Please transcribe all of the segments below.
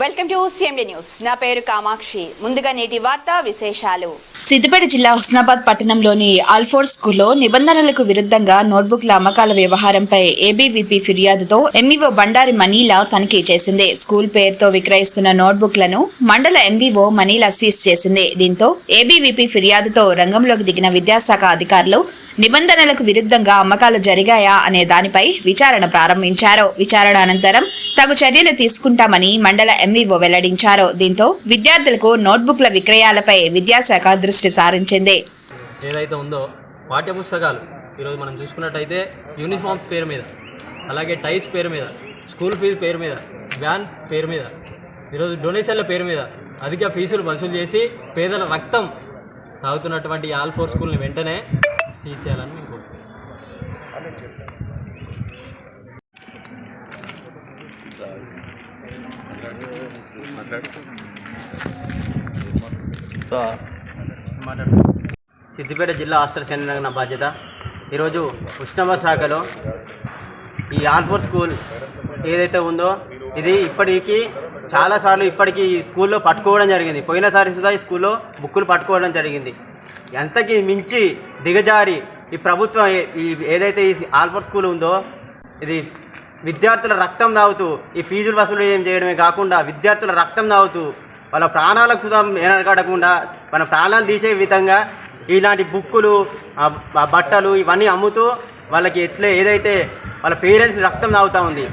Welcome to CMD news. నా పేరు కామాక్షి. ముందుగా నేటి వార్తా విశేషాలు. సిద్దిపేట జిల్లా హుస్నాబాద్ పట్టణంలోని ఆల్ఫోర్ స్కూల్లో నిబంధనలకు విరుద్ధంగా నోట్బుక్ల అమ్మకాల వ్యవహారంపై ఏబీవీపీ ఫిర్యాదుతో ఎంఈఓ బండారి మనీలా తనిఖీ చేసింది. స్కూల్ పేరుతో విక్రయిస్తున్న నోట్బుక్లను మండల ఎంఈఓ మనీలా సీజ్ చేసింది. దీంతో ఏబీవీపీ ఫిర్యాదుతో రంగంలోకి దిగిన విద్యాశాఖ అధికారులు నిబంధనలకు విరుద్ధంగా అమ్మకాలు జరిగాయా అనే దానిపై విచారణ ప్రారంభించారు. విచారణ అనంతరం తగు చర్యలు తీసుకుంటామని మండల ఎంఈఓ వెల్లడించారు. దీంతో విద్యార్థులకు నోట్బుక్ల విక్రయాలపై విద్యాశాఖ దృష్టి సారించింది. ఏదైతే ఉందో పాఠ్య పుస్తకాలు ఈరోజు మనం చూసుకున్నట్టయితే యూనిఫామ్ పేరు మీద, అలాగే టైస్ పేరు మీద, స్కూల్ ఫీజు పేరు మీద, వ్యాన్ పేరు మీద, ఈరోజు డొనేషన్ల పేరు మీద అధిక ఫీజులు వసూలు చేసి పేదల రక్తం తాగుతున్నటువంటి ఆల్ఫోర్ స్కూల్ని వెంటనే సీజ్ చేయాలని మేము కోరుతున్నాం. సిద్దిపేట జిల్లా హాస్టల్ కేంద్రంగా నా బాధ్యత. ఈరోజు హుస్నాబాద్ శాఖలో ఈ ఆల్ఫోర్ స్కూల్ ఏదైతే ఉందో ఇది ఇప్పటికీ చాలాసార్లు ఇప్పటికీ ఈ స్కూల్లో పట్టుకోవడం జరిగింది. పోయినసారి సుధా ఈ స్కూల్లో బుక్కులు పట్టుకోవడం జరిగింది. ఎంతకి మించి దిగజారి ఈ ప్రభుత్వం ఈ ఏదైతే ఈ ఆల్ఫోర్ స్కూల్ ఉందో ఇది విద్యార్థుల రక్తం తాగుతూ ఈ ఫీజులు వసూలు చేయడమే కాకుండా విద్యార్థుల రక్తం తాగుతూ వాళ్ళ ప్రాణాలకు వెనకడకుండా మన ప్రాణాలు తీసే విధంగా ఇలాంటి బుక్కులు, బట్టలు ఇవన్నీ అమ్ముతూ వాళ్ళకి ఏదైతే వాళ్ళ పేరెంట్స్ రక్తం తాగుతూ ఉంది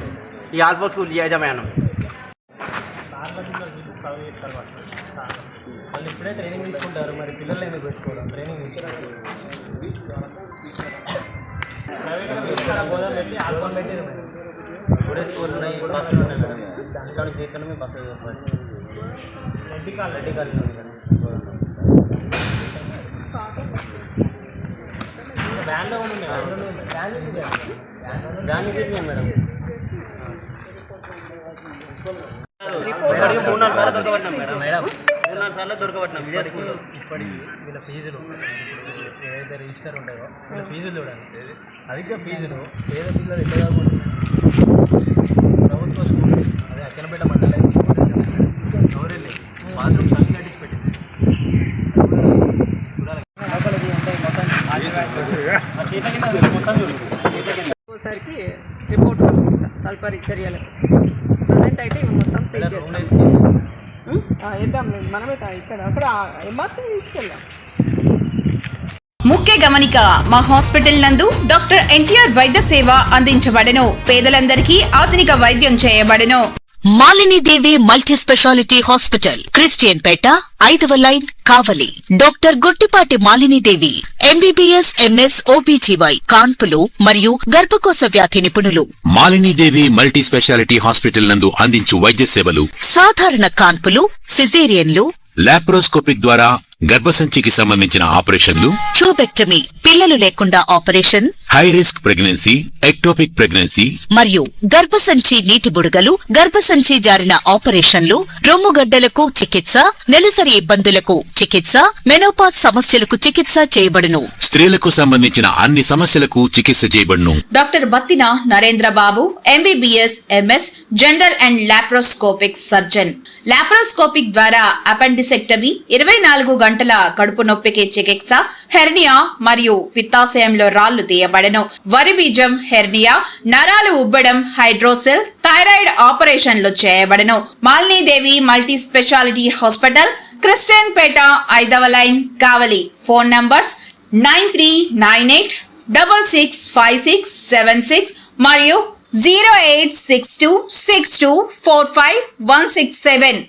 ఈ ఆల్ఫోర్ స్కూల్ యాజమాన్యం. వాళ్ళు ఇప్పుడే ట్రైనింగ్ తీసుకుంటారు, మరి పిల్లలు ఎందుకు పెట్టుకోవడం? ట్రైనింగ్ పెట్టి ఆల్ఫోన్ పెట్టి ఇప్పుడే స్కూల్ ఉన్నాయి, బస్సులు ఉన్నాయి మేడం. దానికాడ జీతంలో మేము బస్సు రెడ్డి కాల్ వ్యాన్లో ఉంది వ్యాన్ తీసేయం మేడం. 3-4 సార్లు దొరకబట్టినాం మేడం. 3-4 సార్లు దొరకబట్టినాం ఇదే స్కూల్లో. ఇప్పటి వీళ్ళ ఫీజులు ఏదైతే రిజిస్టర్ ఉంటాయో వీళ్ళ ఫీజులు చూడండి, అధిక ఫీజులు పేద పిల్లలు ఎట్లా కాకుండా ప్రభుత్వ స్కూల్ అదే అక్కనపేట మండలం గౌరెల్లి బాత్రూమ్స్ అన్ని కట్టించి పెట్టింది. ఒకసారికి రిపోర్ట్ పంపిస్తాం తదుపరి చర్యలకు. ప్రజెంట్ అయితే ఇవి మొత్తం సెట్ చేస్తాం. వేద్దాం మనమే ఇక్కడ అక్కడ ఎంఆర్సీ తీసుకెళ్దాం. ముఖ్య గమనిక, మా హాస్పిటల్ నందు డాక్టర్ ఎన్టీఆర్ వైద్య సేవ అందించబడెను. పేదలందరికీ ఆధునిక వైద్యం చేయబడెను. Malinidevi multi speciality hospital, Christian Peta, 5వ line, Kavali. Doctor Gottipati Malinidevi MBBS, MS, OBGY, కాన్పులు మరియు గర్భకోశ వ్యాధి నిపుణులు. మాలినీదేవి మల్టీ స్పెషాలిటీ హాస్పిటల్ నందు అందించు వైద్య సేవలు: సాధారణ కాన్పులు, సిజేరియన్లు, లాప్రోస్కోపిక్ ద్వారా గర్భసంచికి సంబంధించిన ఆపరేషన్లు, ట్యూబెక్టమీ, పిల్లలు లేకుండా operation, high risk pregnancy, ectopic pregnancy మరియు గర్భసంచి నీటి బుడగలు, గర్భసంచి జారిన ఆపరేషన్లు, రొమ్ముగడ్డలకు చికిత్స, నెలసరి ఇబ్బందులకు చికిత్స, మెనోపాజ్ సమస్యలకు చికిత్స చేయబడును. స్త్రీలకు సంబంధించిన అన్ని సమస్యలకు చికిత్స చేయబడును. Doctor Battina Narendra Babu MBBS, MS, general and laparoscopic surgeon. Laparoscopic ద్వారా అపెండిసెక్టమీ, 24 గంటల కడుపు నొప్పికి చికిత్స, హెర్నియా మరియు పిత్తాశయంలో రాళ్లు తీయబడెను. వరి బీజం, హెర్నియా, నరాలు ఉబ్బడం, హైడ్రోసెల్, థైరాయిడ్ ఆపరేషన్లు చేయబడెను. Malinidevi multi speciality hospital, Christian Peta, 5వ లైన్, కావలి. ఫోన్ నంబర్స్ 9398665676 మరియు 08626245167.